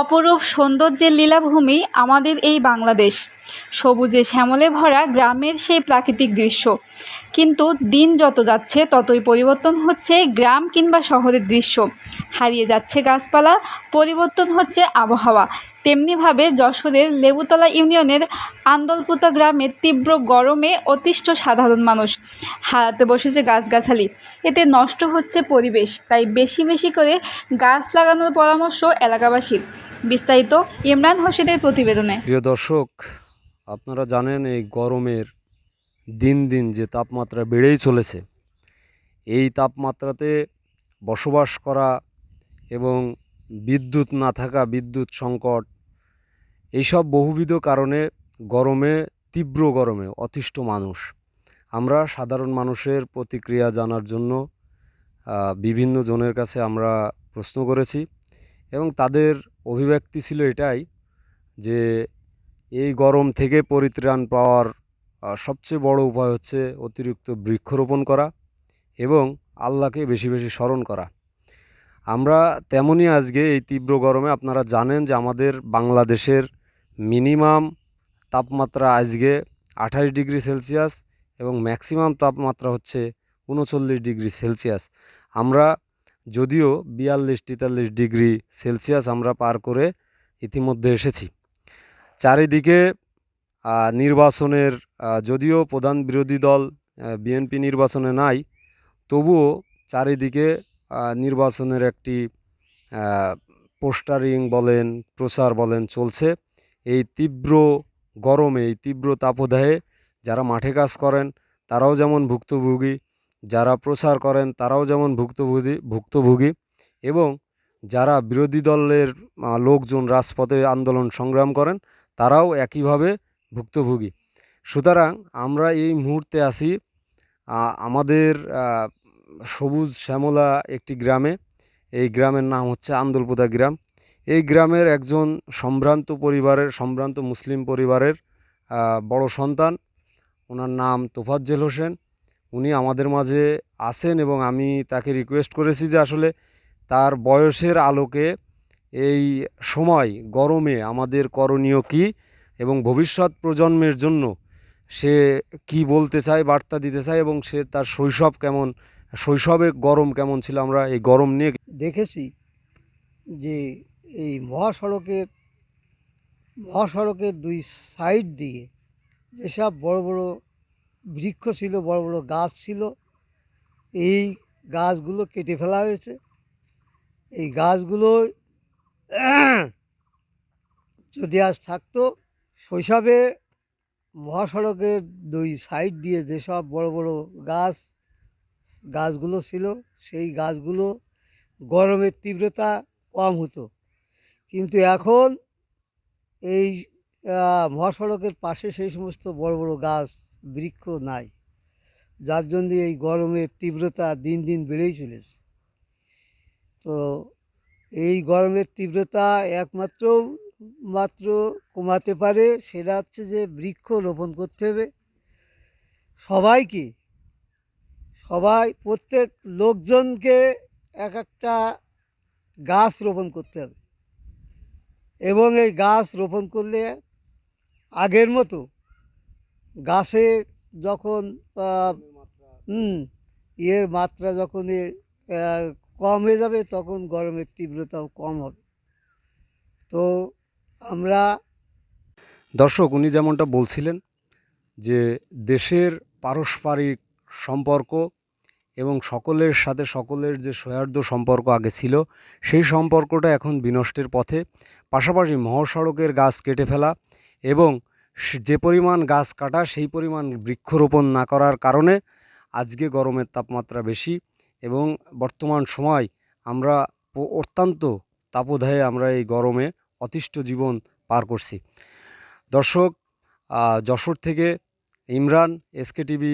অপরূপ সৌন্দর্যের লীলাভূমি আমাদের এই বাংলাদেশ। সবুজে শ্যামলে ভরা গ্রামের সেই প্রাকৃতিক দৃশ্য। কিন্তু দিন যত যাচ্ছে ততই পরিবর্তন হচ্ছে গ্রাম কিংবা শহরের দৃশ্য। হারিয়ে যাচ্ছে গাছপালা, পরিবর্তন হচ্ছে আবহাওয়া। তেমনিভাবে যশোরের লেবুতলা ইউনিয়নের আন্দলপুতা গ্রামের তীব্র গরমে অতিষ্ঠ সাধারণ মানুষ। হারাতে বসেছে গাছগাছালি, এতে নষ্ট হচ্ছে পরিবেশ। তাই বেশি বেশি করে গাছ লাগানোর পরামর্শ এলাকাবাসীর। বিস্তারিত ইমরান হোসেনের প্রতিবেদনে। প্রিয় দর্শক, আপনারা জানেন এই গরমের দিন দিন যে তাপমাত্রা বেড়েই চলেছে, এই তাপমাত্রাতে বসবাস করা এবং বিদ্যুৎ না থাকা, বিদ্যুৎ সংকট, এইসব বহুবিধ কারণে তীব্র গরমে অতিষ্ঠ মানুষ। আমরা সাধারণ মানুষের প্রতিক্রিয়া জানার জন্য বিভিন্ন জনের কাছে আমরা প্রশ্ন করেছি এবং তাদের অভিব্যক্তি ছিল এটাই যে এই গরম থেকে পরিত্রাণ পাওয়ার সবচেয়ে বড় উপায় হচ্ছে অতিরিক্ত বৃক্ষরোপণ করা এবং আল্লাহকে বেশি বেশি স্মরণ করা। আমরা তেমনই আজকে এই তীব্র গরমে, আপনারা জানেন যে আমাদের বাংলাদেশের মিনিমাম তাপমাত্রা আজকে 28 ডিগ্রি সেলসিয়াস এবং ম্যাক্সিমাম তাপমাত্রা হচ্ছে 39 ডিগ্রি সেলসিয়াস। আমরা যদিও 42-43 ডিগ্রি সেলসিয়াস আমরা পার করে ইতিমধ্যে এসেছি। চারিদিকে নির্বাচনের, যদিও প্রধান বিরোধী দল বিএনপি নির্বাচনে নাই, তবুও চারিদিকে নির্বাচনের একটি পোস্টারিং বলেন, প্রচার বলেন চলছে। এই তীব্র গরমে, এই তীব্র তাপদাহে যারা মাঠে কাজ করেন তারাও যেমন ভুক্তভোগী, যারা প্রচার করেন তারাও যেমন ভুক্তভোগী এবং যারা বিরোধী দলের লোকজন রাজপথে আন্দোলন সংগ্রাম করেন তারাও একইভাবে ভুক্তভোগী। সুতরাং আমরা এই মুহূর্তে আছি আমাদের সবুজ শ্যামলা একটি গ্রামে। এই গ্রামের নাম হচ্ছে আন্দলপুতা গ্রাম। এই গ্রামের একজন সম্ভ্রান্ত মুসলিম পরিবারের বড় সন্তান, ওনার নাম তোফাজ্জল হোসেন। উনি আমাদের মাঝে আছেন এবং আমি তাকে রিকোয়েস্ট করেছি যে আসলে তার বয়সের আলোকে এই সময় গরমে আমাদের করণীয় কী এবং ভবিষ্যৎ প্রজন্মের জন্য সে কি বলতে চায়, বার্তা দিতে চায় এবং সে তার শৈশবে গরম কেমন ছিল। আমরা এই গরম নিয়ে দেখেছি যে এই মহাসড়কের দুই সাইড দিয়ে যেসব বড় বড় বৃক্ষ ছিল, বড় বড় গাছ ছিল, এই গাছগুলো কেটে ফেলা হয়েছে। এই গাছগুলো যদি আজ থাকতো, শৈশবে মহাসড়কের দুই সাইড দিয়ে যেসব বড় বড় গাছগুলো ছিল, সেই গাছগুলো গরমের তীব্রতা কম হতো। কিন্তু এখন এই মহাসড়কের পাশে সেই সমস্ত বড় বড় গাছ বৃক্ষ নাই, যার জন্য এই গরমের তীব্রতা দিন দিন বেড়েই চলেছে। তো এই গরমের তীব্রতা একমাত্র কমাতে পারে সেটা হচ্ছে যে বৃক্ষ রোপণ করতে হবে প্রত্যেক লোকজনকে একটা গাছ রোপণ করতে হবে এবং এই গাছ রোপণ করলে আগের মতো গাছের যখন মাত্রা যখন কম হয়ে যাবে তখন গরমের তীব্রতাও কম হবে। তো আমরা দর্শক, উনি যেমনটা বলছিলেন যে দেশের পারস্পরিক সম্পর্ক এবং সকলের সাথে সকলের যে সৌহার্দ্য সম্পর্ক আগে ছিল, সেই সম্পর্কটা এখন বিনষ্টের পথে। পাশাপাশি মহাসড়কের গাছ কেটে ফেলা এবং যে পরিমাণ গাছ কাটা সেই পরিমাণ বৃক্ষরোপণ না করার কারণে আজকে গরমের তাপমাত্রা বেশি এবং বর্তমান সময় আমরা অত্যন্ত তাপদাহে আমরা এই গরমে অতিষ্ঠ জীবন পার করছি। দর্শক, যশোর থেকে ইমরান, SK TV।